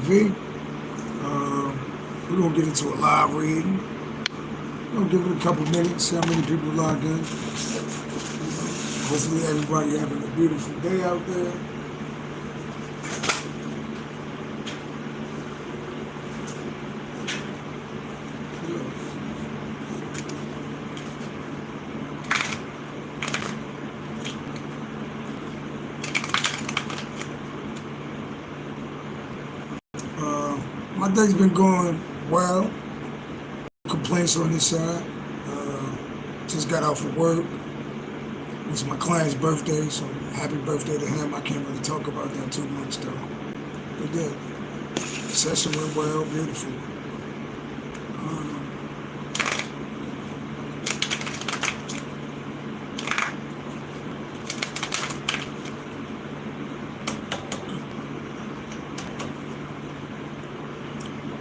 MultiMahdiTV. We're going to get into a live reading. We're going to give it a couple minutes, see how many people log in. Hopefully everybody having a beautiful day out there. My day's been going well. Complaints on this side. Just got off of work. It's my client's birthday, so happy birthday to him. I can't really talk about that too much though. But yeah, session went well, beautiful.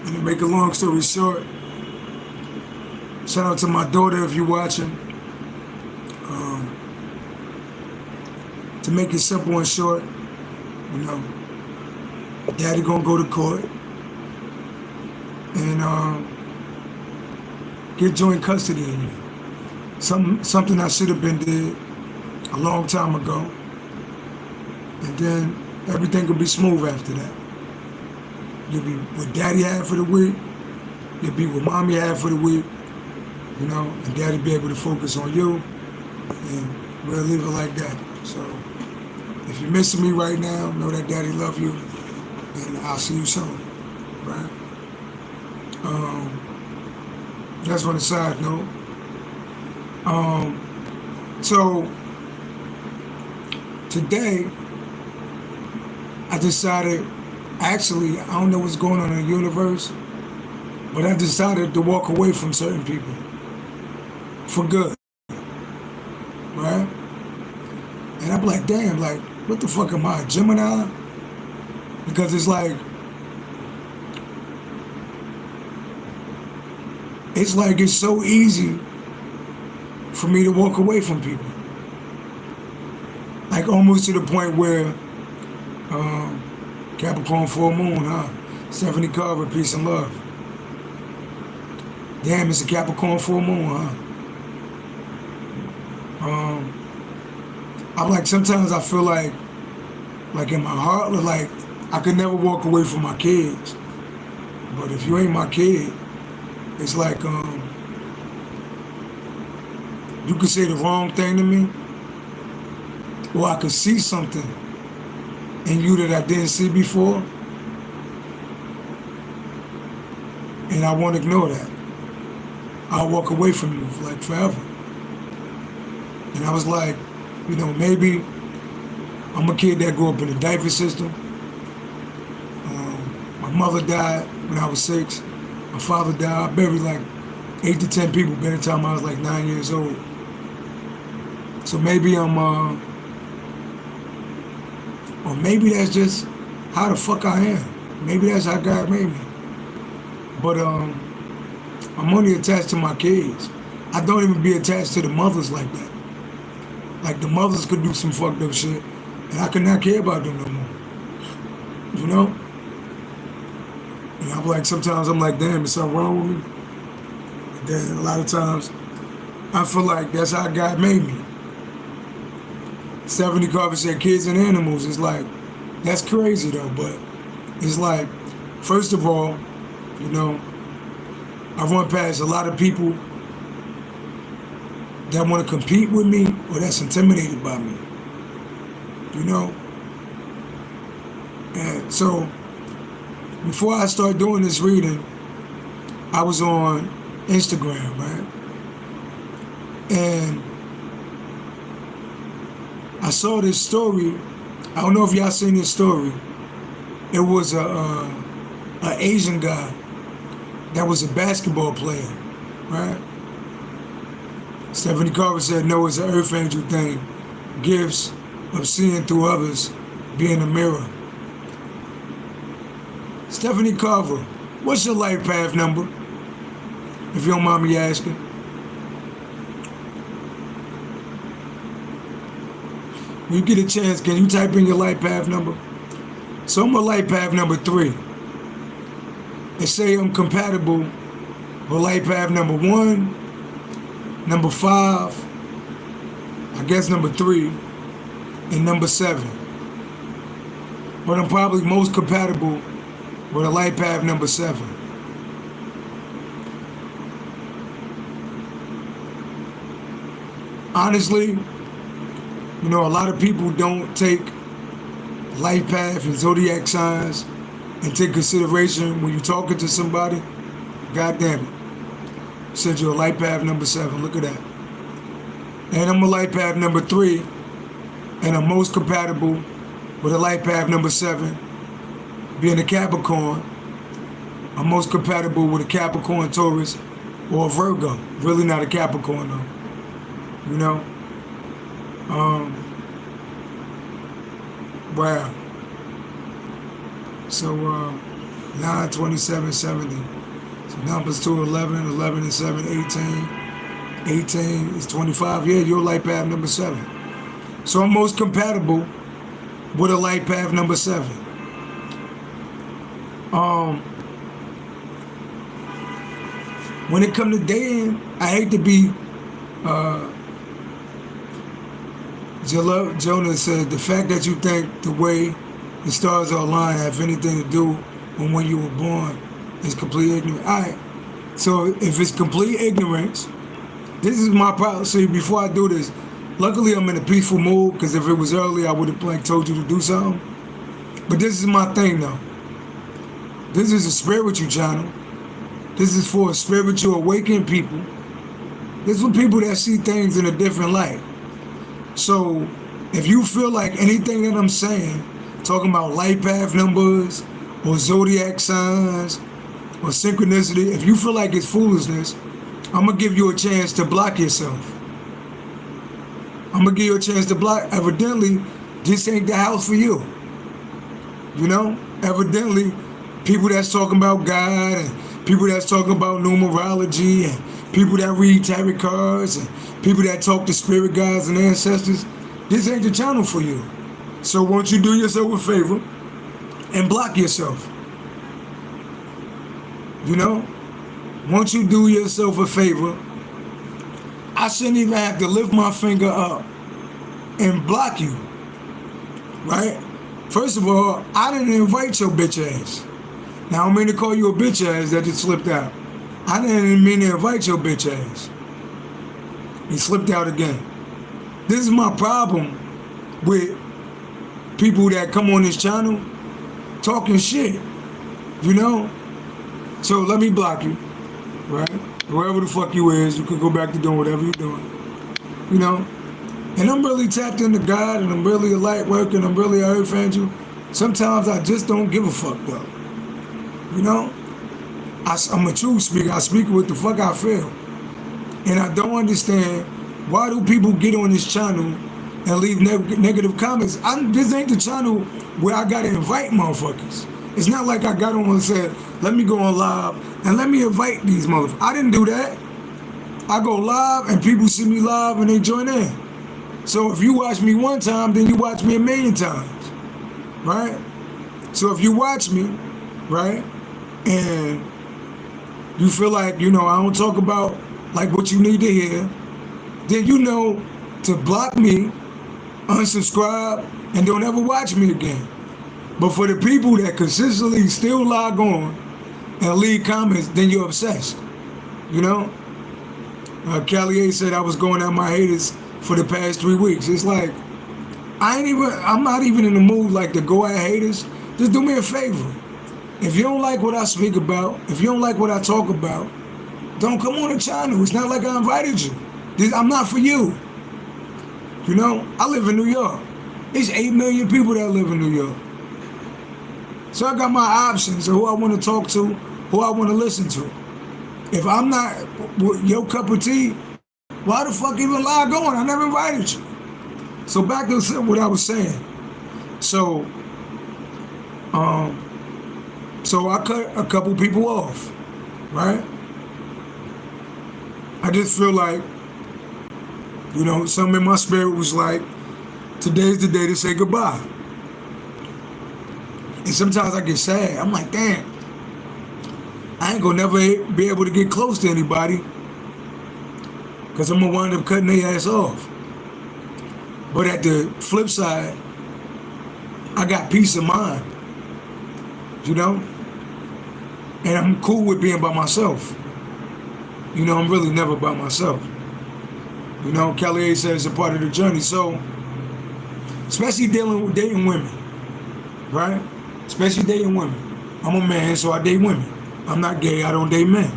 And to make a long story short, shout out to my daughter if you're watching. To make it simple and short, you know, daddy gonna go to court and get joint custody of you. Something I should have been did a long time ago. And then everything will be smooth after that. You'll be what daddy had for the week, you'll be what mommy had for the week, you know, and daddy be able to focus on you, and we'll leave it like that. So if you're missing me right now, know that daddy love you, and I'll see you soon, right? That's on the side note. So today, I decided, actually, I don't know what's going on in the universe, but I decided to walk away from certain people for good, right? And I'm like, damn, like, what the fuck am I, a Gemini? Because it's like it's so easy for me to walk away from people. Like almost to the point where Capricorn full moon, huh? Stephanie Carver, peace and love. Damn, it's a Capricorn full moon, huh? I'm like, sometimes I feel like in my heart, like I could never walk away from my kids. But if you ain't my kid, it's like you could say the wrong thing to me, or I could see something in you that I didn't see before, and I won't ignore that. I'll walk away from you for like forever. And I was like, you know, maybe I'm a kid that grew up in the diaper system. My mother died when I was 6. My father died. I buried like 8 to 10 people by the time I was like 9 years old. So maybe I'm, or maybe that's just how the fuck I am. Maybe that's how God made me. But I'm only attached to my kids. I don't even be attached to the mothers like that. Like the mothers could do some fucked up shit, and I could not care about them no more. You know? And I'm like, sometimes I'm like, damn, is something wrong with me? And then a lot of times, I feel like that's how God made me. Stephanie Carver said kids and animals. It's like, that's crazy though, but it's like, first of all, you know, I run past a lot of people that want to compete with me or that's intimidated by me, you know? And so, before I started doing this reading, I was on Instagram, right? And I saw this story. I don't know if y'all seen this story. It was a Asian guy that was a basketball player, right? Stephanie Carver said, no, it's an earth angel thing. Gifts of seeing through others, being a mirror. Stephanie Carver, what's your life path number? If you don't mind me asking. When you get a chance, can you type in your life path number? So I'm on life path number 3. and say I'm compatible with life path number 1, number 5, I guess number 3, and number 7. But I'm probably most compatible with a life path number 7. Honestly, you know, a lot of people don't take life path and zodiac signs into consideration when you're talking to somebody. God damn it. Said you're a life path number 7. Look at that. And I'm a life path number 3. And I'm most compatible with a life path number 7. Being a Capricorn, I'm most compatible with a Capricorn, Taurus, or a Virgo. Really not a Capricorn though. You know? Wow. So 9, 27, 70. So numbers 2, 11, 11 and 7, 18. 18 is 25. Yeah, you're life path number 7. So I'm most compatible with a life path number 7. When it comes to dating, I hate to be Jonah said, the fact that you think the way the stars are aligned have anything to do with when you were born is complete ignorance. All right, so if it's complete ignorance, this is my policy. Before I do this, luckily I'm in a peaceful mood, because if it was early, I would have like told you to do something. But this is my thing though. This is a spiritual channel. This is for spiritual awakened people. This is for people that see things in a different light. So if you feel like anything that I'm saying, talking about life path numbers or zodiac signs or synchronicity, if you feel like it's foolishness, I'm going to give you a chance to block yourself. I'm going to give you a chance to block. Evidently, this ain't the house for you. You know? Evidently, people that's talking about God and people that's talking about numerology and people that read tarot cards and people that talk to spirit guides and ancestors, this ain't the channel for you. So won't you do yourself a favor and block yourself? You know? Won't you do yourself a favor? I shouldn't even have to lift my finger up and block you, right? First of all, I didn't invite your bitch ass. Now, I don't mean to call you a bitch ass, that just slipped out. I didn't mean to invite your bitch ass. He slipped out again. This is my problem with people that come on this channel talking shit, you know? So let me block you, right? Wherever the fuck you is, you can go back to doing whatever you're doing, you know? And I'm really tapped into God, and I'm really a light worker, and I'm really a earth angel. Sometimes I just don't give a fuck though, you know? I'm a truth speaker. I speak what the fuck I feel. And I don't understand, why do people get on this channel and leave negative comments? This ain't the channel where I gotta invite motherfuckers. It's not like I got on and said, let me go on live and let me invite these motherfuckers. I didn't do that. I go live and people see me live and they join in. So if you watch me one time, then you watch me a million times, right? So if you watch me, right, and you feel like, you know, I don't talk about like what you need to hear, then you know to block me, unsubscribe, and don't ever watch me again. But for the people that consistently still log on and leave comments, then you're obsessed, you know? Callier said I was going at my haters for the past 3 weeks. It's like, I'm not even in the mood like to go at haters. Just do me a favor. If you don't like what I speak about, if you don't like what I talk about, don't come on the channel. It's not like I invited you. I'm not for you. You know, I live in New York. There's 8 million people that live in New York. So I got my options of who I want to talk to, who I want to listen to. If I'm not your cup of tea, why the fuck even log on? I never invited you. So back to what I was saying. So I cut a couple people off, right? I just feel like, you know, something in my spirit was like, today's the day to say goodbye. And sometimes I get sad. I'm like, damn, I ain't gonna never be able to get close to anybody because I'm gonna wind up cutting their ass off. But at the flip side, I got peace of mind, you know? And I'm cool with being by myself. You know, I'm really never by myself. You know, Kelly A says it's a part of the journey. So, especially dealing with dating women, right? Especially dating women. I'm a man, so I date women. I'm not gay, I don't date men.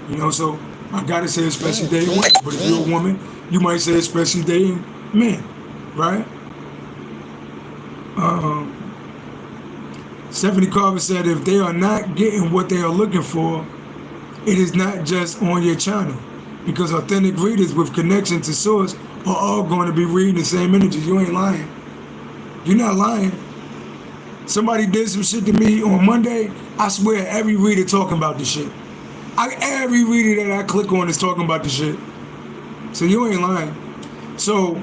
You know, so I gotta say especially dating women. But if you're a woman, you might say especially dating men, right? Stephanie Carver said if they are not getting what they are looking for, it is not just on your channel. Because authentic readers with connection to source are all going to be reading the same energy. You ain't lying. You're not lying. Somebody did some shit to me on Monday. I swear every reader talking about this shit. Every reader that I click on is talking about this shit. So you ain't lying. So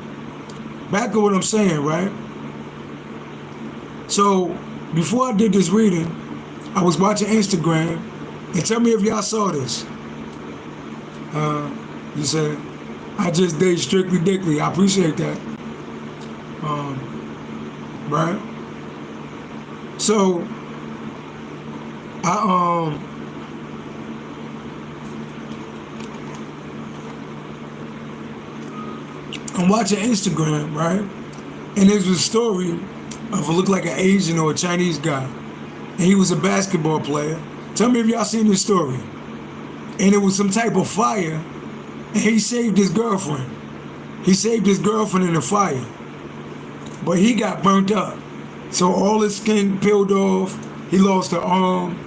back to what I'm saying, right? So before I did this reading, I was watching Instagram, and tell me if y'all saw this. You said, I just date strictly dickly. I appreciate that. Right? So, I'm watching Instagram, right? And there's a story of a look like an Asian or a Chinese guy. And he was a basketball player. Tell me if y'all seen this story. And it was some type of fire, and he saved his girlfriend. He saved his girlfriend in the fire. But he got burnt up. So all his skin peeled off. He lost an arm.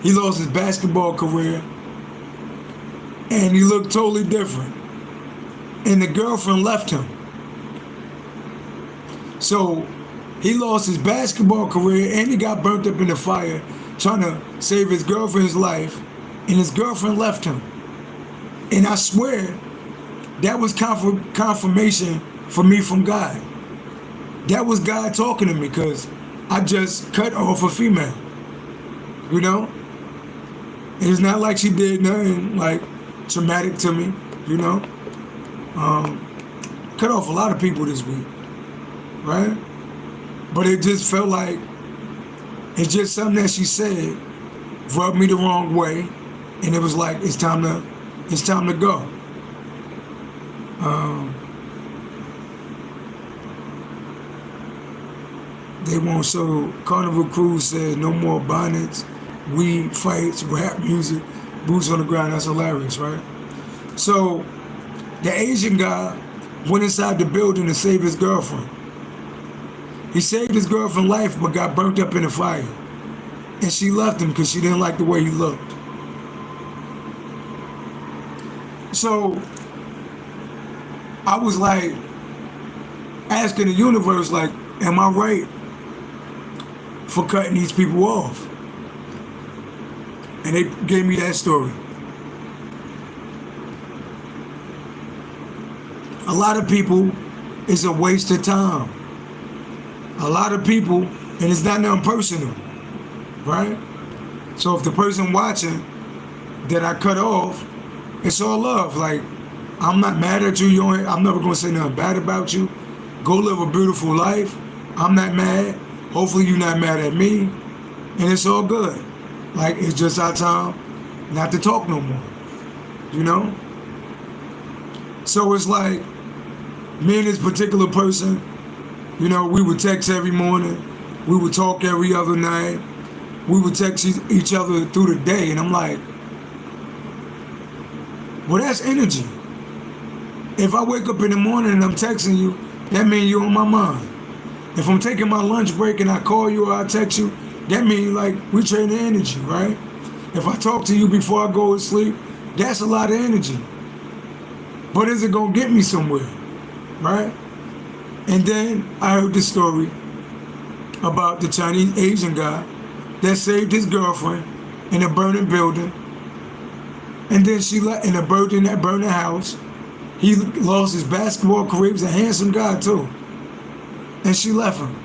He lost his basketball career. And he looked totally different. And the girlfriend left him. So he lost his basketball career and he got burnt up in the fire trying to save his girlfriend's life. And his girlfriend left him. And I swear, that was confirmation for me from God. That was God talking to me because I just cut off a female. You know? It's not like she did nothing like traumatic to me, you know? Cut off a lot of people this week, right? But it just felt like, it's just something that she said rubbed me the wrong way. And it was like, it's time to go. They won't show. Carnival Cruise said no more bonnets, weed fights, rap music, boots on the ground. That's hilarious, right? So the Asian guy went inside the building to save his girlfriend. He saved his girlfriend's life but got burnt up in the fire. And she left him because she didn't like the way he looked. So I was like asking the universe, like, am I right for cutting these people off? And they gave me that story. A lot of people, it's a waste of time. A lot of people, and it's not nothing personal, right? So if the person watching that I cut off, it's all love. Like, I'm not mad at you. I'm never going to say nothing bad about you. Go live a beautiful life. I'm not mad. Hopefully you're not mad at me. And it's all good. Like, it's just our time not to talk no more. You know? So it's like, me and this particular person, you know, we would text every morning. We would talk every other night. We would text each other through the day. And I'm like, well, that's energy. If I wake up in the morning and I'm texting you, that means you're on my mind. If I'm taking my lunch break and I call you or I text you, that means like we trading energy, right? If I talk to you before I go to sleep, that's a lot of energy. But is it gonna get me somewhere, right? And then I heard the story about the Chinese Asian guy that saved his girlfriend in a burning building. And then she left in a burning house. He lost his basketball career. He was a handsome guy too. And she left him.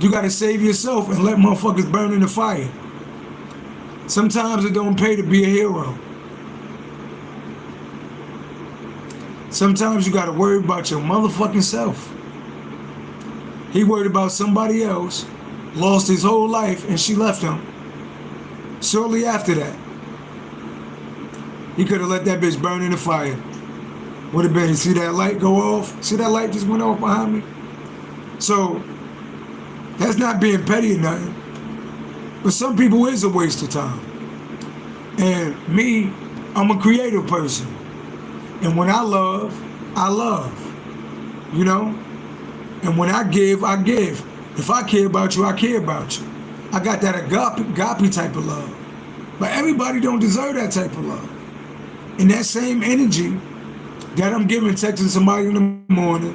You got to save yourself and let motherfuckers burn in the fire. Sometimes it don't pay to be a hero. Sometimes you got to worry about your motherfucking self. He worried about somebody else, lost his whole life, and she left him. Shortly after that, he could have let that bitch burn in the fire. Would have been, you see that light go off? See that light just went off behind me? So, that's not being petty or nothing. But some people is a waste of time. And me, I'm a creative person. And when I love, you know? And when I give, I give. If I care about you, I care about you. I got that agape type of love. But everybody don't deserve that type of love. And that same energy that I'm giving, texting somebody in the morning,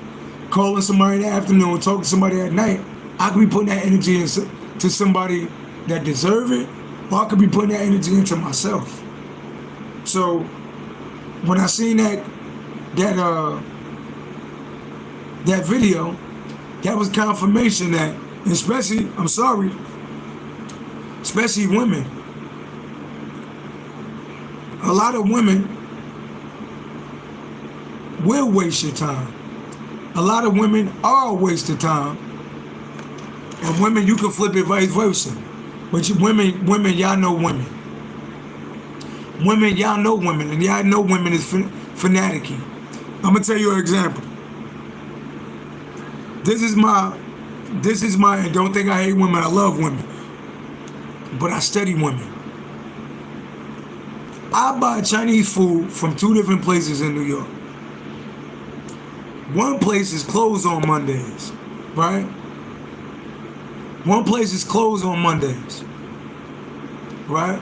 calling somebody in the afternoon, talking to somebody at night, I could be putting that energy into somebody that deserve it, or I could be putting that energy into myself. So when I seen that video, that was confirmation that, especially women. A lot of women will waste your time. A lot of women are a waste of time. And women, you can flip it vice versa. But women, y'all know women. Women, y'all know women. And y'all know women is fanaticky. I'm going to tell you an example. This is my, and don't think I hate women, I love women. But I study women. I buy Chinese food from 2 different places in New York. One place is closed on Mondays, right? One place is closed on Mondays, right?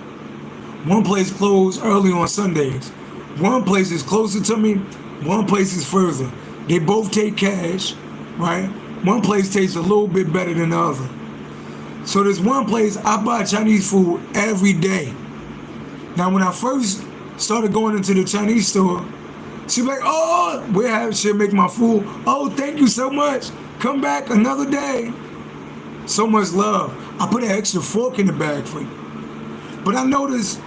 One place closed early on Sundays. One place is closer to me, one place is further. They both take cash, right? One place tastes a little bit better than the other. So there's one place I buy Chinese food every day. Now, when I first started going into the Chinese store, she'd be like, oh, she'll make my food. Oh, thank you so much. Come back another day. So much love. I put an extra fork in the bag for you. But I noticed,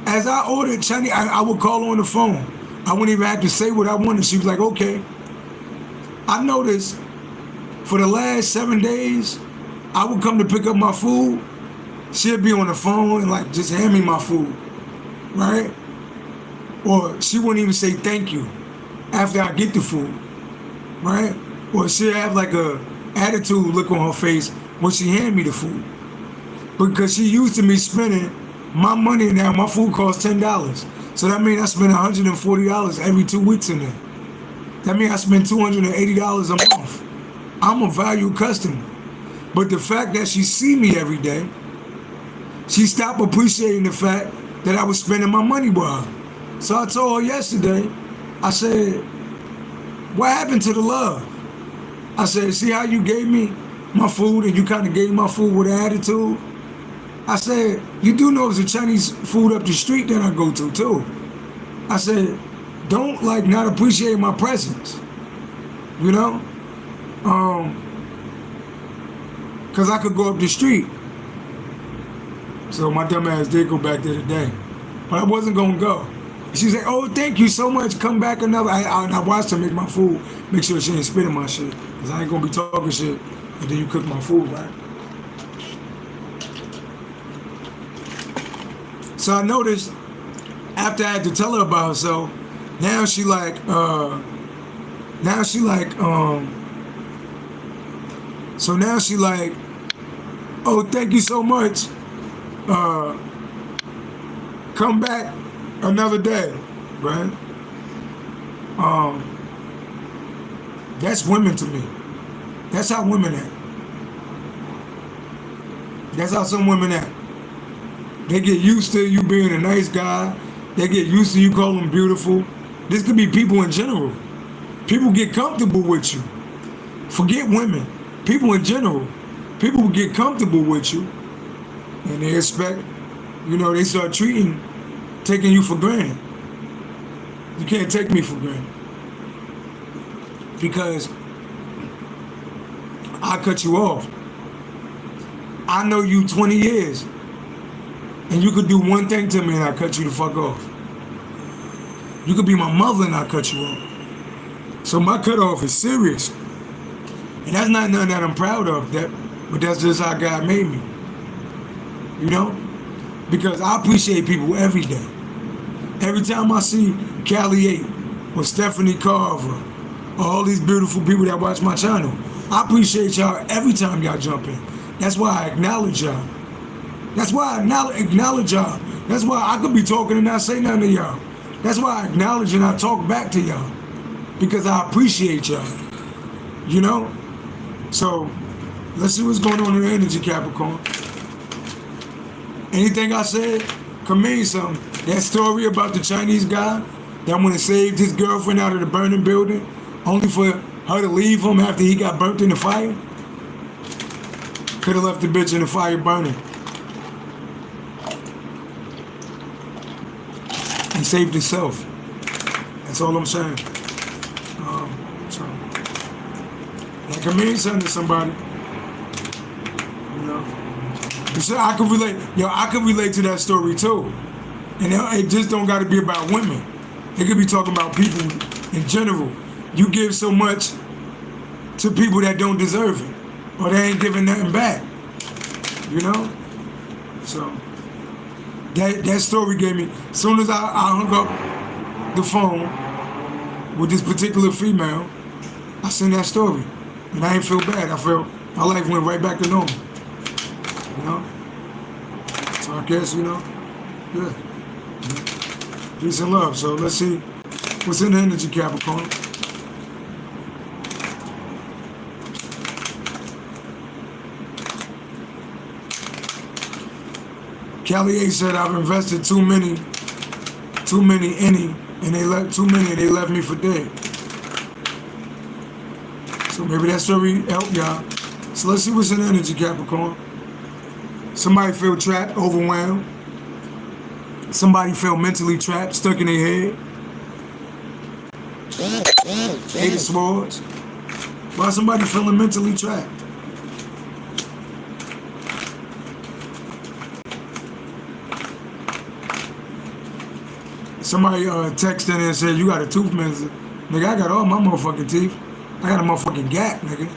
as I ordered Chinese, I would call her on the phone. I wouldn't even have to say what I wanted. She was like, okay. I noticed, for the last 7 days, I would come to pick up my food. She'd be on the phone and like, just hand me my food. Right? Or she wouldn't even say thank you after I get the food, right? Or she'll have like a attitude look on her face when she hand me the food. Because she used to me spending my money now, my food costs $10. So that means I spend $140 every 2 weeks in there. That means I spend $280 a month. I'm a valued customer. But the fact that she see me every day, she stopped appreciating the fact that I was spending my money with her. So I told her yesterday, I said, what happened to the love? I said, see how you gave me my food and you kind of gave my food with an attitude? I said, you do know there's a Chinese food up the street that I go to too. I said, don't like not appreciate my presence, you know? Cause I could go up the street. So my dumb ass did go back there today. But I wasn't gonna go. She said, oh, thank you so much. Come back another. I watched her make my food. Make sure she ain't spitting my shit. Because I ain't going to be talking shit and then you cook my food, right? So I noticed after I had to tell her about herself, now she like, so now she like, oh, thank you so much. Come back another day, right? That's women to me. That's how women act. That's how some women act. They get used to you being a nice guy. They get used to you calling them beautiful. This could be people in general. People get comfortable with you. Forget women. People in general. People will get comfortable with you. And they expect, they start taking you for granted. You can't take me for granted. Because I cut you off. I know you 20 years, and you could do one thing to me and I cut you the fuck off. You could be my mother and I cut you off. So my cutoff is serious. And that's not nothing that I'm proud of, but that's just how God made me. You know? Because I appreciate people every day. Every time I see Callie 8 or Stephanie Carver or all these beautiful people that watch my channel, I appreciate y'all every time y'all jump in. That's why I acknowledge y'all. That's why I acknowledge y'all. That's why I could be talking and not say nothing to y'all. That's why I acknowledge and I talk back to y'all. Because I appreciate y'all. You know? So, let's see what's going on in the energy, Capricorn. Anything I said could mean something. That story about the Chinese guy that went and saved his girlfriend out of the burning building, only for her to leave him after he got burnt in the fire. Could have left the bitch in the fire burning. And saved himself. That's all I'm saying. So that can mean something to somebody. You know? So I could relate. I could relate to that story too. And it just don't got to be about women. It could be talking about people in general. You give so much to people that don't deserve it, or they ain't giving nothing back. You know? So that story gave me. As soon as I hung up the phone with this particular female, I seen that story, and I ain't feel bad. I felt my life went right back to normal. You know? So I guess, yeah. Peace and love. So let's see what's in the energy, Capricorn. Callie A said, I've invested too many and they left me for dead. So maybe that story helped y'all. So let's see what's in the energy, Capricorn. Somebody feel trapped, overwhelmed. Somebody feel mentally trapped, stuck in their head. Eight of Swords. Why somebody feeling mentally trapped? Somebody texted in and said, you got a tooth missing. Nigga, I got all my motherfucking teeth. I got a motherfucking gap, nigga.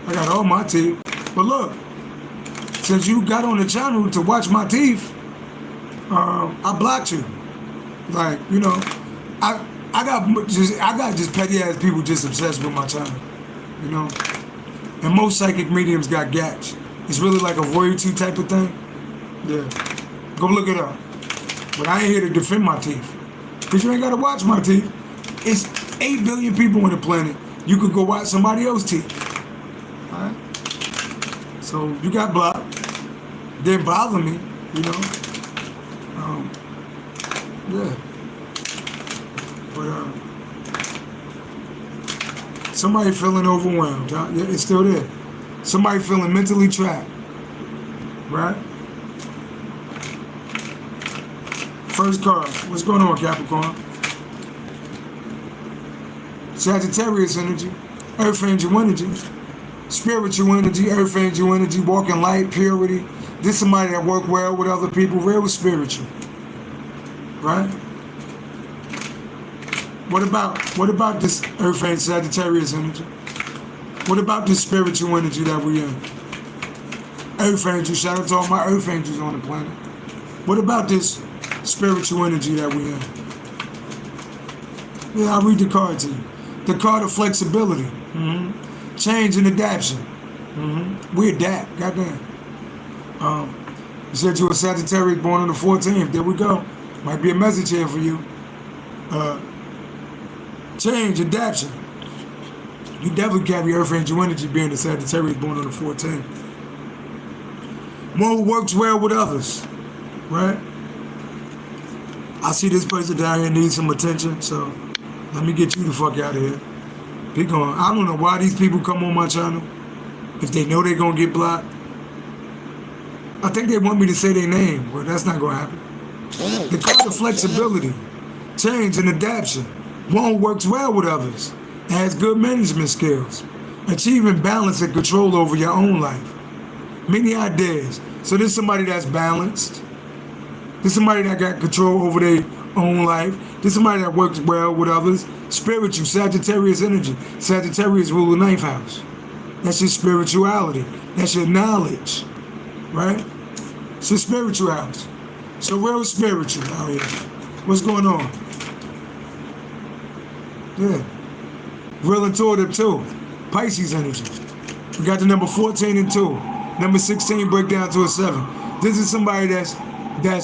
I got all my teeth. But look, since you got on the channel to watch my teeth, I blocked you. Like, I got just petty ass people just obsessed with my channel. And most psychic mediums got gaps. It's really like a royalty type of thing. Yeah. Go look it up. But I ain't here to defend my teeth. Because you ain't gotta watch my teeth. It's 8 billion people on the planet. You could go watch somebody else's teeth. Alright? So you got blocked. Didn't bother me, yeah. But somebody feeling overwhelmed, huh? Yeah, it's still there. Somebody feeling mentally trapped. Right? First card. What's going on, Capricorn? Sagittarius energy. Earth angel energy. Spiritual energy. Earth angel energy. Walking light, purity. This is somebody that work well with other people. Real spiritual. Right? What about this Earth angel Sagittarius energy? What about this spiritual energy that we in? Earth angel. Shout out to all my Earth angels on the planet. What about this spiritual energy that we in? Yeah, I'll read the card to you. The card of flexibility. Change and adaptation. We adapt. Goddamn. You said you were Sagittarius born on the 14th. There we go. Might be a message here for you. Change, adaptation. You definitely carry Earth angel energy being a Sagittarius born on the 14th. One who works well with others. Right? I see this person down here needs some attention, so let me get you the fuck out of here. Be going. I don't know why these people come on my channel if they know they're going to get blocked. I think they want me to say their name, but that's not going to happen. The card of flexibility, change and adaptation. One who works well with others and has good management skills. Achieving balance and control over your own life. many ideas. So there's somebody that's balanced. There's somebody that got control over their own life. There's somebody that works well with others. Spiritual, Sagittarius energy. Sagittarius rule the 9th house. That's your spirituality. That's your knowledge, right? It's your spiritual house. So real spiritual out here. What's going on? Yeah. Real intuitive too. Pisces energy. We got the number 14 and 2. Number 16 break down to a 7. This is somebody that's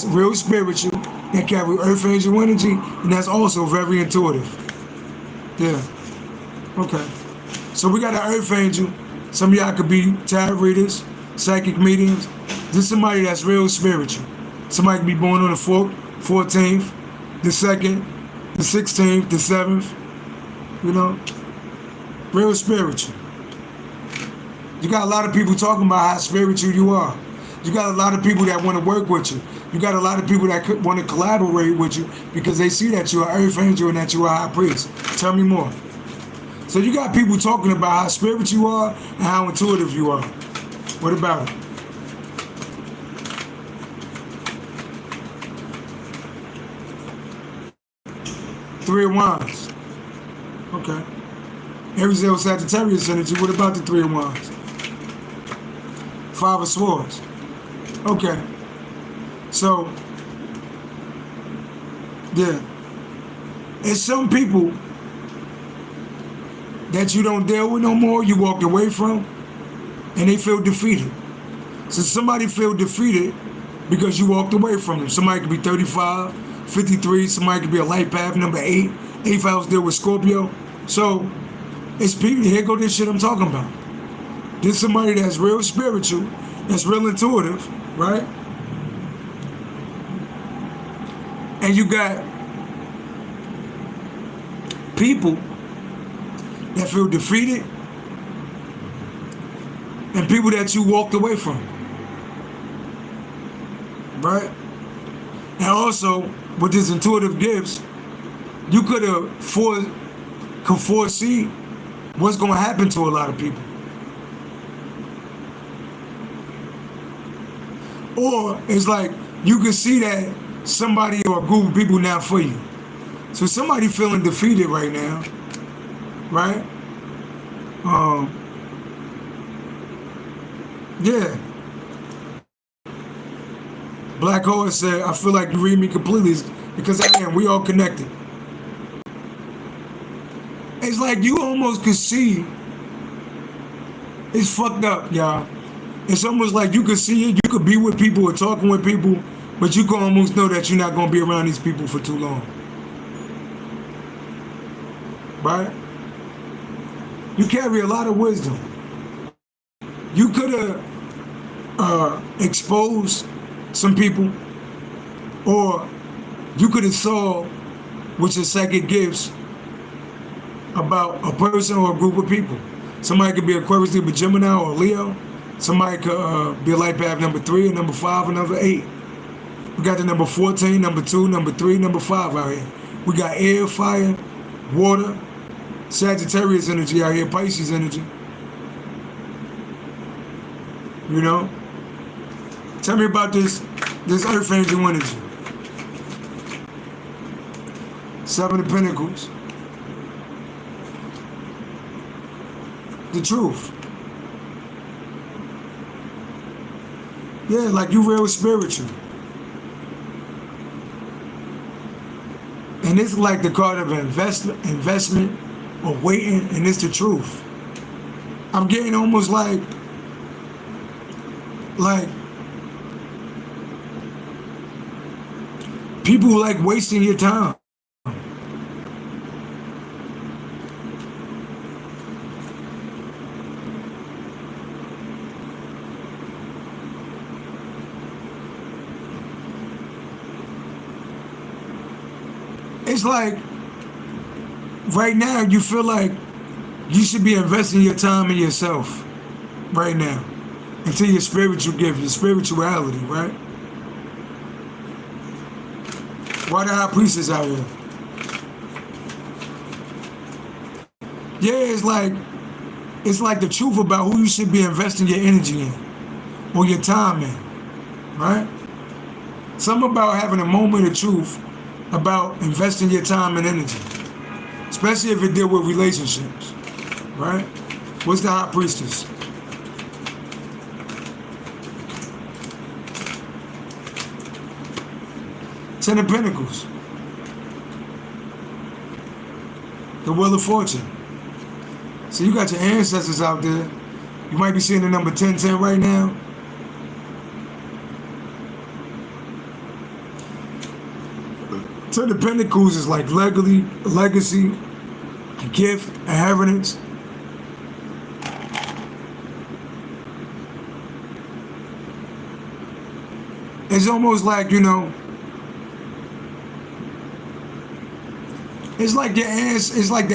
real spiritual, that carry earth angel energy, and that's also very intuitive. Yeah. Okay. So we got an earth angel. Some of y'all could be tarot readers, psychic mediums. This is somebody that's real spiritual. Somebody could be born on the 14th, the 2nd, the 16th, the 7th. You know? Real spiritual. You got a lot of people talking about how spiritual you are. You got a lot of people that want to work with you. You got a lot of people that want to collaborate with you because they see that you're an earth angel and that you're a high priest. Tell me more. So you got people talking about how spiritual you are and how intuitive you are. What about it? Three of Wands. Okay. Aries, Leo, Sagittarius energy. What about the Three of Wands? Five of Swords. Okay. So, yeah. It's some people that you don't deal with no more, you walked away from, and they feel defeated. So somebody feel defeated because you walked away from them. Somebody could be 35, 53, somebody could be a light path, number 8. 8th house deal with Scorpio. So, it's people, here go this shit I'm talking about. There's somebody that's real spiritual, that's real intuitive, right? And you got people that feel defeated and people that you walked away from, right? And also, with these intuitive gifts, you could foresee what's going to happen to a lot of people. Or it's like you can see that somebody or a group of people not for you. So somebody feeling defeated right now, right? Yeah. Black Horse said, I feel like you read me completely because I am. We all connected. It's like you almost could see. It's fucked up, y'all. It's almost like you could see it. You could be with people or talking with people, but you can almost know that you're not going to be around these people for too long. Right? You carry a lot of wisdom. You could have exposed some people, or you could have saw with your psychic gifts about a person or a group of people. Somebody could be Aquarius, a Gemini, or Leo. Somebody could be a light path number 3, and number 5, and number 8. We got the number 14, number 2, number 3, number 5 out here. We got air, fire, water, Sagittarius energy out here, Pisces energy. You know? Tell me about this Earth Angel energy. 7 of Pentacles. The truth. Yeah, like you real spiritual. And it's like the card of investment or waiting, and it's the truth. I'm getting almost like people like wasting your time. It's like right now you feel like you should be investing your time in yourself right now, into your spiritual gift, your spirituality, right? Why the high priestess out here? Yeah, it's like the truth about who you should be investing your energy in, or your time in, right? Something about having a moment of truth about investing your time and energy, especially if it deals with relationships, right? What's the High Priestess? Ten of Pentacles. The Wheel of Fortune. So you got your ancestors out there. You might be seeing the number 1010 right now. Ten of Pentacles is like legacy, a gift, inheritance. It's almost like, you know, it's like the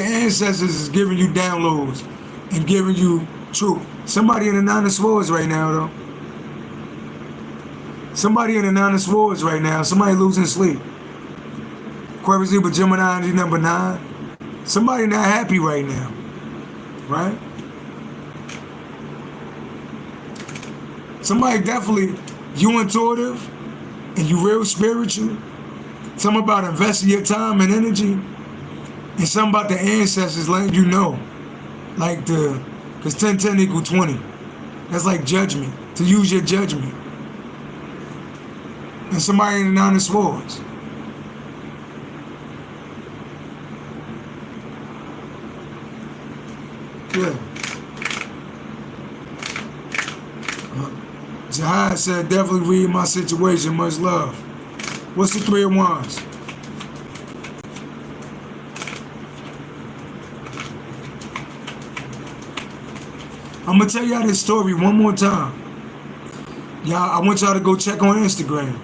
ancestors is giving you downloads and giving you truth. Somebody in the Nine of Swords right now, though. Somebody in the Nine of Swords right now. Somebody losing sleep. Aquarius, Libra, Gemini, energy number 9. Somebody not happy right now, right? Somebody definitely, you intuitive and you real spiritual. Something about investing your time and energy. And something about the ancestors letting you know. Like because 10 equals 20. That's like judgment. To use your judgment. And somebody in the Nine of Swords. Yeah. Jihad said, definitely read my situation. Much love. What's the Three of Wands? I'm going to tell y'all this story one more time. Y'all, I want y'all to go check on Instagram.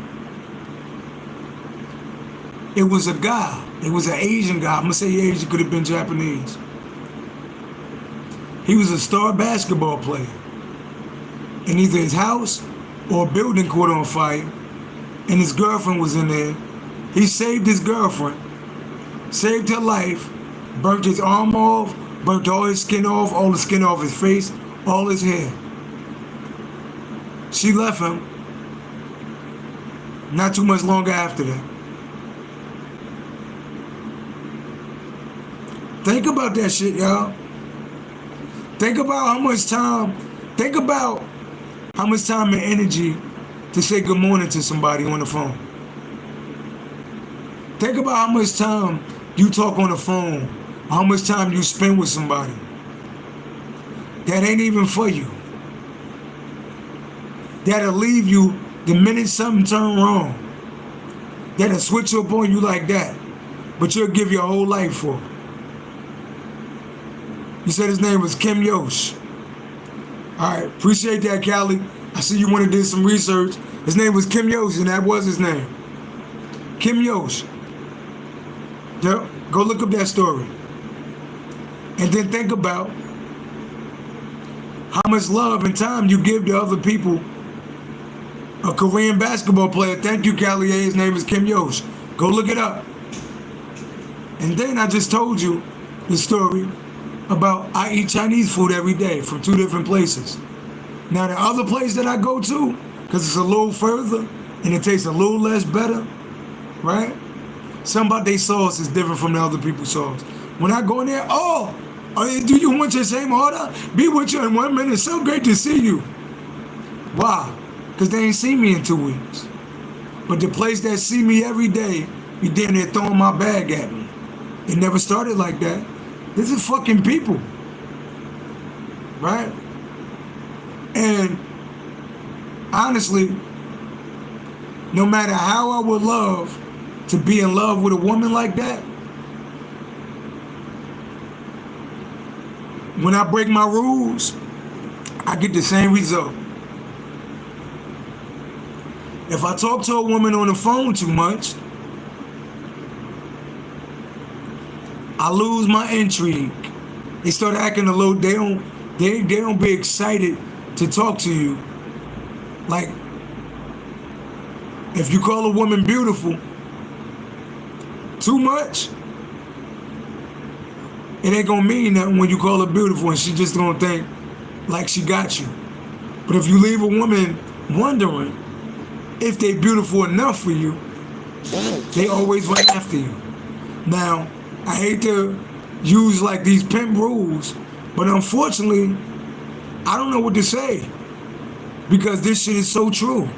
It was a guy. It was an Asian guy. I'm going to say Asian, could have been Japanese. He was a star basketball player. And either his house or a building caught on fire. And his girlfriend was in there. He saved his girlfriend. Saved her life. Burnt his arm off. Burnt all his skin off. All the skin off his face. All his hair. She left him. Not too much longer after that. Think about that shit, y'all. Think about how much time and energy to say good morning to somebody on the phone. Think about how much time you talk on the phone, how much time you spend with somebody that ain't even for you. That'll leave you the minute something turn wrong. That'll switch up on you like that, but you'll give your whole life for it. He said his name was Kim Yosh. All right, appreciate that, Callie. I see you want to do some research. His name was Kim Yosh, and that was his name. Kim Yosh. Yep, go look up that story. And then think about how much love and time you give to other people. A Korean basketball player, thank you, Callie. His name is Kim Yosh. Go look it up. And then I just told you the story about I eat Chinese food every day from 2 different places. Now the other place that I go to, because it's a little further and it tastes a little less better, right? Something about their sauce is different from the other people's sauce. When I go in there, do you want your same order? Be with you in 1 minute. So great to see you. Why? Because they ain't seen me in 2 weeks. But the place that see me every day, be damn near throwing my bag at me. It never started like that. This is fucking people, right? And honestly, no matter how I would love to be in love with a woman like that, when I break my rules, I get the same result. If I talk to a woman on the phone too much, I lose my intrigue. They start acting a little, they don't be excited to talk to you. Like, if you call a woman beautiful too much, it ain't gonna mean nothing when you call her beautiful and she just gonna think like she got you. But if you leave a woman wondering if they beautiful enough for you, they always run after you. Now, I hate to use like these pimp rules, but unfortunately, I don't know what to say because this shit is so true.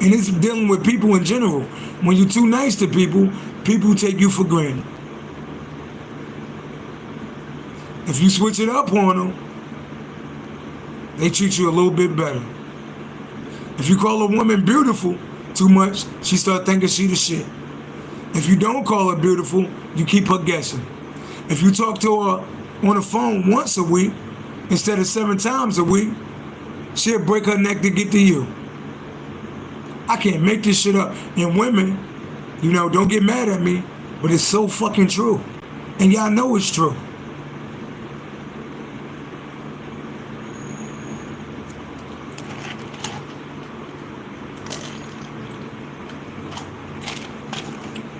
And it's dealing with people in general. When you're too nice to people, people take you for granted. If you switch it up on them, they treat you a little bit better. If you call a woman beautiful too much, she start thinking she the shit. If you don't call her beautiful, you keep her guessing. If you talk to her on the phone once a week instead of 7 times a week, she'll break her neck to get to you. I can't make this shit up. And women, don't get mad at me, but it's so fucking true. And y'all know it's true.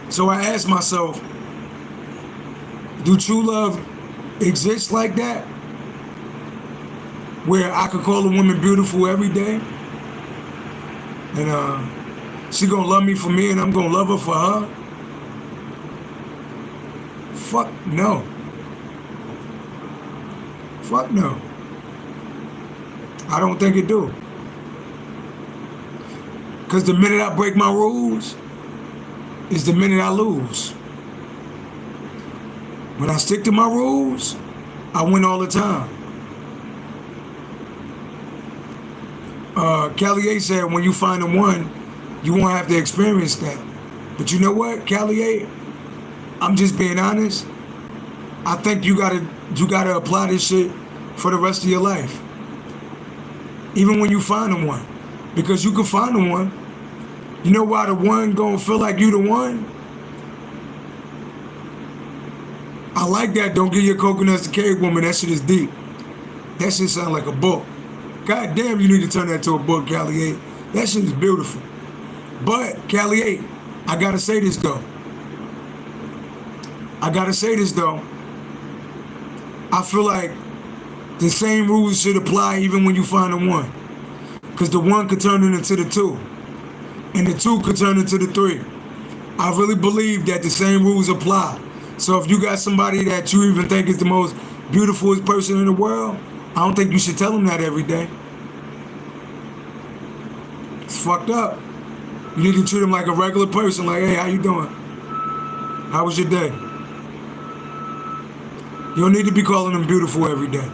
So I asked myself, do true love exist like that? Where I could call a woman beautiful every day? And she gonna love me for me and I'm gonna love her for her? Fuck no. Fuck no. I don't think it do. Because the minute I break my rules is the minute I lose. When I stick to my rules, I win all the time. Callie said, when you find the one, you won't have to experience that. But you know what, Callie? I'm just being honest. I think you gotta apply this shit for the rest of your life. Even when you find the one. Because you can find the one. You know why the one gonna feel like you the one? I like that. Don't give your coconuts to cave woman. That shit is deep. That shit sound like a book. God damn, you need to turn that to a book, Callie. That shit is beautiful. But, Callie, I gotta say this though. I feel like the same rules should apply even when you find the one. Because the one could turn into the two. And the two could turn into the 3. I really believe that the same rules apply. So if you got somebody that you even think is the most beautiful person in the world, I don't think you should tell them that every day. It's fucked up. You need to treat them like a regular person, like, hey, how you doing? How was your day? You don't need to be calling them beautiful every day.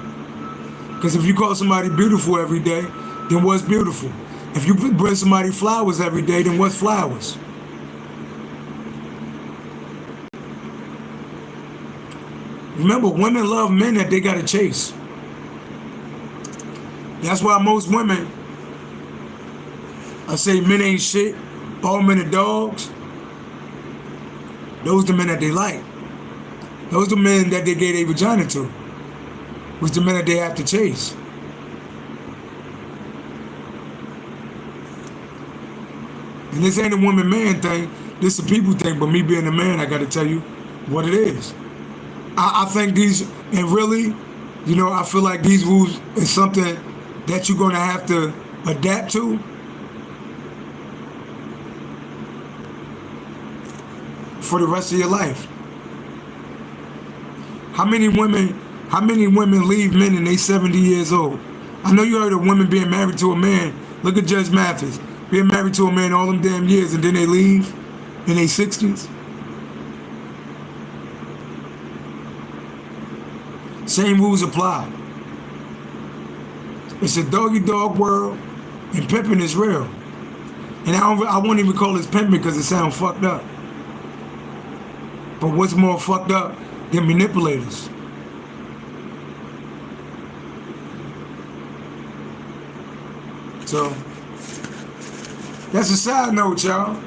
Because if you call somebody beautiful every day, then what's beautiful? If you bring somebody flowers every day, then what's flowers? Remember, women love men that they gotta chase. That's why most women, I say men ain't shit, all men are dogs. Those the men that they like. Those the men that they gave their vagina to. Was the men that they have to chase. And this ain't a woman-man thing, this is a people thing, but me being a man, I gotta tell you what it is. I think these, and really, I feel like these rules is something that you're gonna have to adapt to. For the rest of your life. How many women leave men and they 70 years old? I know you heard of women being married to a man. Look at Judge Mathis. Being married to a man all them damn years and then they leave in their 60s. Same rules apply. It's a doggy-dog world and pimping is real. And I won't even call this pimping because it sounds fucked up. But what's more fucked up than manipulators? So, that's a side note, y'all.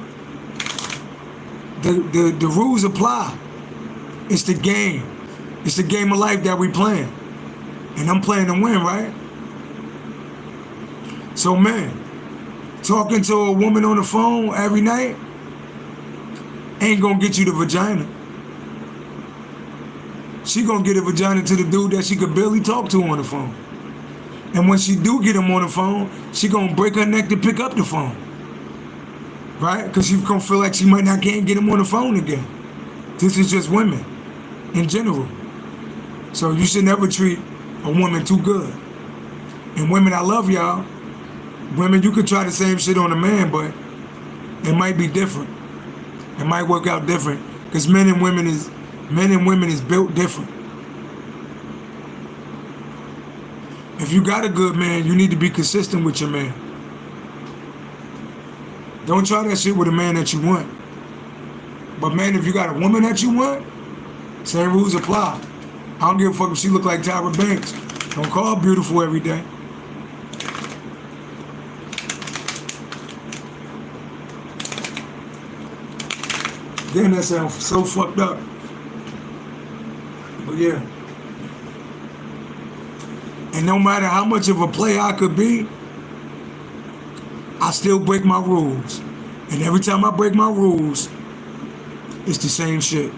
The rules apply. It's the game. It's the game of life that we playing. And I'm playing to win, right? So, man, talking to a woman on the phone every night ain't gonna get you the vagina. She gonna get a vagina to the dude that she could barely talk to on the phone. And when she do get him on the phone, she gonna break her neck to pick up the phone. Right? Because she's gonna feel like she might not can't get him on the phone again. This is just women in general. So you should never treat a woman too good. And women, I love y'all. Women, you could try the same shit on a man, but it might be different. It might work out different. Because men and women is built different. If you got a good man, you need to be consistent with your man. Don't try that shit with a man that you want. But man, if you got a woman that you want, same rules apply. I don't give a fuck if she look like Tyra Banks. Don't call her beautiful every day. Damn, that sounds so fucked up. But yeah. And no matter how much of a player I could be, I still break my rules. And every time I break my rules, it's the same shit.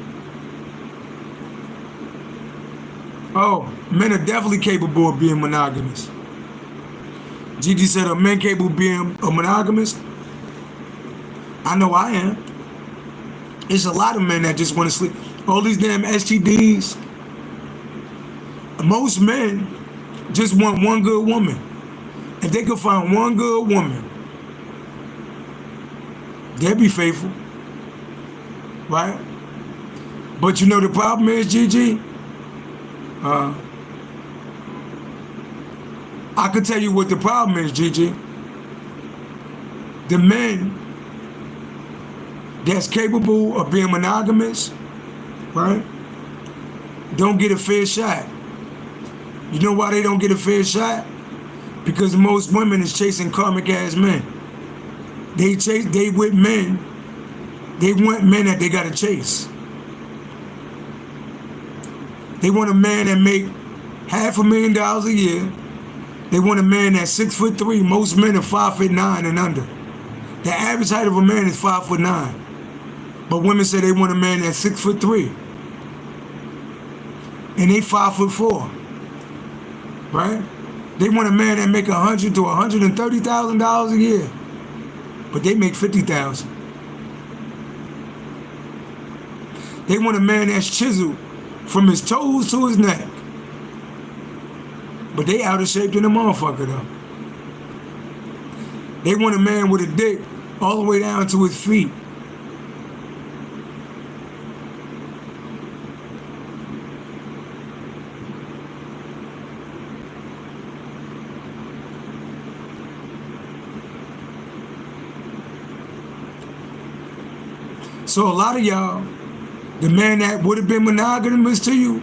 Oh, men are definitely capable of being monogamous. Gigi said, are men capable of being monogamous? I know I am. It's a lot of men that just want to sleep. All these damn STDs. Most men just want one good woman. If they could find one good woman, they'll be faithful. Right? But you know the problem is, Gigi? I could tell you what the problem is, Gigi. The men that's capable of being monogamous, right, don't get a fair shot. You know why they don't get a fair shot? Because most women is chasing karmic ass men. They with men. They want men that they gotta chase. They want a man that make $500,000 a year. They want a man that's 6'3". Most men are 5'9" and under. The average height of a man is 5'9". But women say they want a man that's 6'3". And they 5'4". Right? They want a man that make $100,000 to $130,000 a year. But they make $50,000. They want a man that's chiseled from his toes to his neck. But they out of shape than a motherfucker though. They want a man with a dick all the way down to his feet. So a lot of y'all, the man that would have been monogamous to you,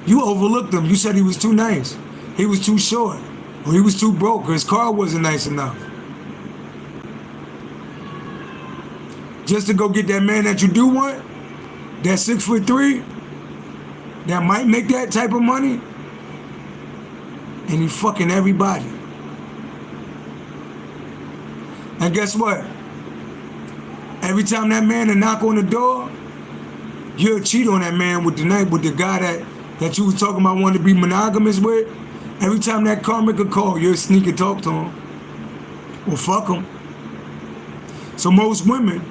you overlooked him. You said he was too nice. He was too short. Or he was too broke, or his car wasn't nice enough. Just to go get that man that you do want, that 6'3", that might make that type of money, and he fucking everybody. And guess what? Every time that man will knock on the door, you'll cheat on that man with the guy that you was talking about wanting to be monogamous with. Every time that karmic could call, you'll sneak and talk to him. Well, fuck him. So most women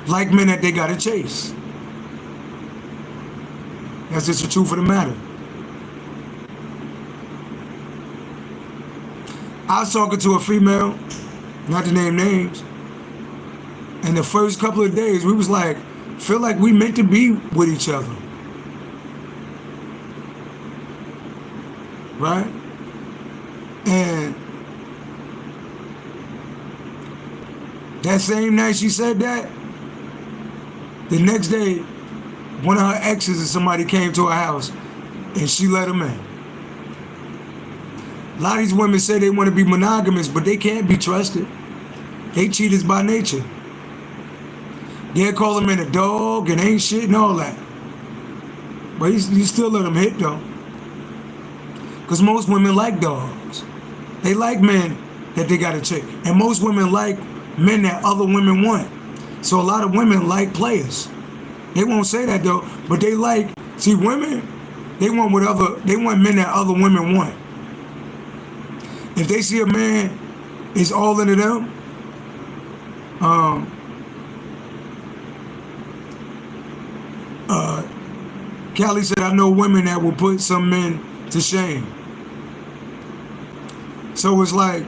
like men that they gotta chase. That's just the truth of the matter. I was talking to a female, not to name names, and the first couple of days we was like, feel like we meant to be with each other. Right? And that same night she said that, the next day, one of her exes or somebody came to her house and she let him in. A lot of these women say they want to be monogamous, but they can't be trusted. They cheaters by nature. They'll call him in a dog and ain't shit and all that. But you still let them hit though. Because most women like dogs. They like men that they gotta check. And most women like men that other women want. So a lot of women like players. They won't say that though, but they like, see women, they want men that other women want. If they see a man is all into them, Callie said, I know women that will put some men to shame. So it's like,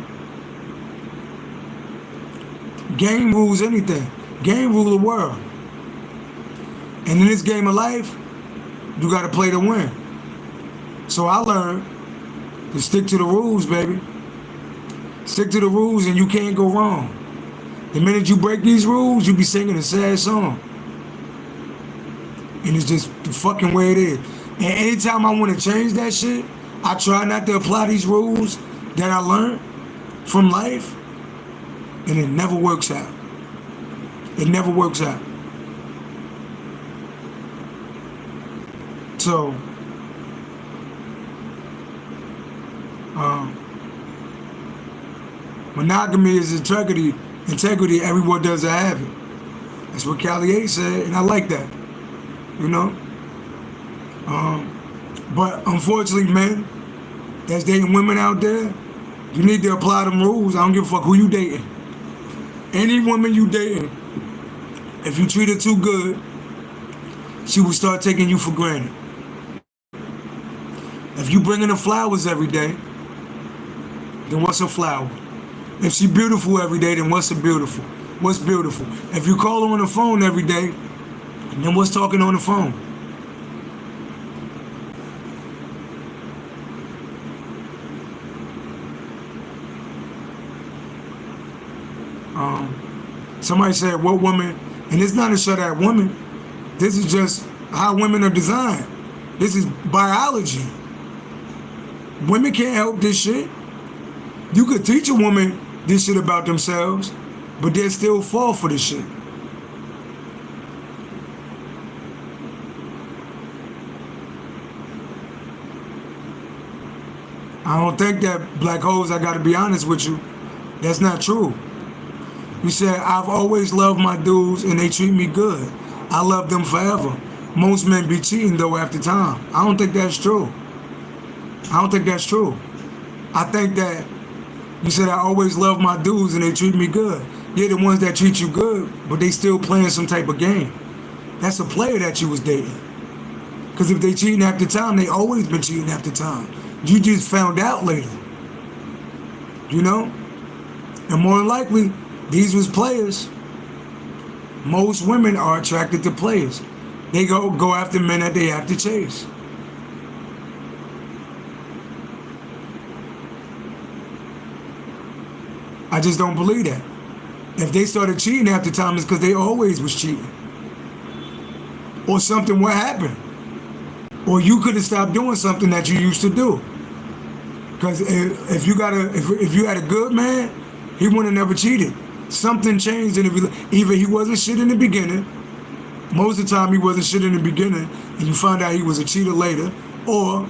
game rules anything. Game rule the world. And in this game of life, you got to play to win. So I learned to stick to the rules, baby. Stick to the rules and you can't go wrong. The minute you break these rules, you be singing a sad song. And it's just the fucking way it is. And anytime I want to change that shit, I try not to apply these rules that I learned from life, and it never works out. It never works out. So, monogamy is integrity. Integrity, everyone doesn't have it. That's what Callie A said, and I like that. You know? But unfortunately, men that's dating women out there, you need to apply them rules. I don't give a fuck who you dating. Any woman you dating, if you treat her too good, she will start taking you for granted. If you bringing her flowers every day, then what's a flower? If she beautiful every day, then what's a beautiful? What's beautiful? If you call her on the phone every day, then what's talking on the phone? Somebody said, what woman? And it's not a shot at women. This is just how women are designed. This is biology. Women can't help this shit. You could teach a woman this shit about themselves, but they'll still fall for this shit. I don't think that black holes, I gotta be honest with you, that's not true. You said, I've always loved my dudes and they treat me good. I love them forever. Most men be cheating though after time. I don't think that's true. I don't think that's true. I think that you said, I always love my dudes and they treat me good. Yeah, the ones that treat you good, but they still playing some type of game. That's a player that you was dating. Because if they cheating after time, they always been cheating after time. You just found out later. You know? And more than likely, these was players. Most women are attracted to players. They go after men that they have to chase. I just don't believe that. If they started cheating after time, it's because they always was cheating. Or something what happened. Or you could have stopped doing something that you used to do. Because if you had a good man, he wouldn't have never cheated. Something changed in the either he wasn't shit in the beginning. Most of the time he wasn't shit in the beginning, and you find out he was a cheater later, or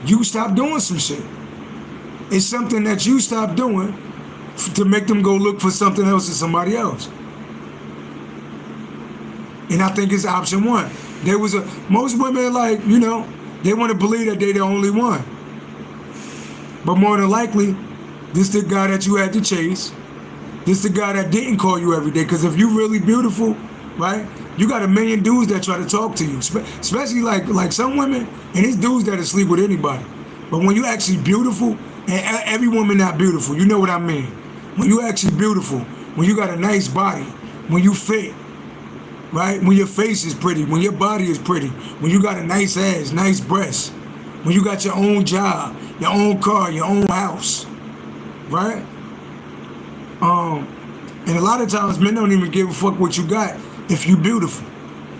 you stopped doing some shit. It's something that you stopped doing to make them go look for something else in somebody else. And I think it's option one. Most women like, you know, they want to believe that they're the only one. But more than likely, this the guy that you had to chase. This the guy that didn't call you every day. Because if you really beautiful, right, you got a million dudes that try to talk to you. Especially like some women, and it's dudes that sleep with anybody. But when you actually beautiful, and every woman not beautiful, you know what I mean. When you actually beautiful, when you got a nice body, when you fit, right, when your face is pretty, when your body is pretty, when you got a nice ass, nice breasts, when you got your own job, your own car, your own house, right? And a lot of times men don't even give a fuck what you got if you beautiful.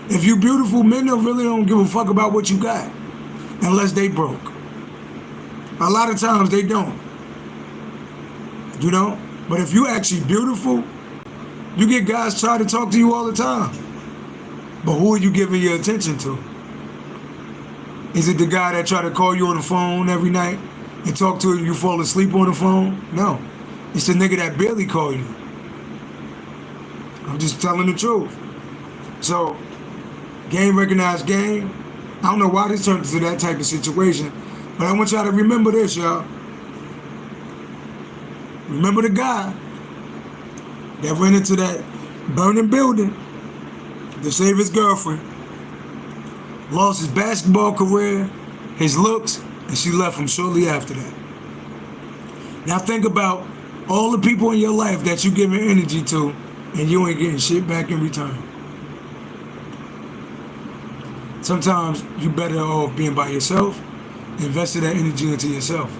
If you beautiful, men really don't give a fuck about what you got unless they broke. A lot of times they don't. You know? But if you actually beautiful, you get guys try to talk to you all the time. But who are you giving your attention to? Is it the guy that try to call you on the phone every night and talk to you and you fall asleep on the phone? No. It's the nigga that barely call you. I'm just telling the truth. So, game recognized game. I don't know why this turned into that type of situation, but I want y'all to remember this, y'all. Remember the guy that went into that burning building to save his girlfriend, lost his basketball career, his looks, and she left him shortly after that. Now think about all the people in your life that you giving energy to, and you ain't getting shit back in return. Sometimes you better off being by yourself, investing that energy into yourself.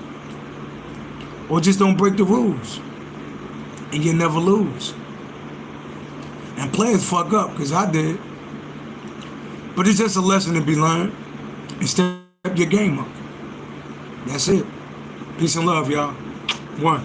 Or just don't break the rules, and you never lose. And players fuck up, because I did. But it's just a lesson to be learned, and step your game up. That's it. Peace and love, y'all. One.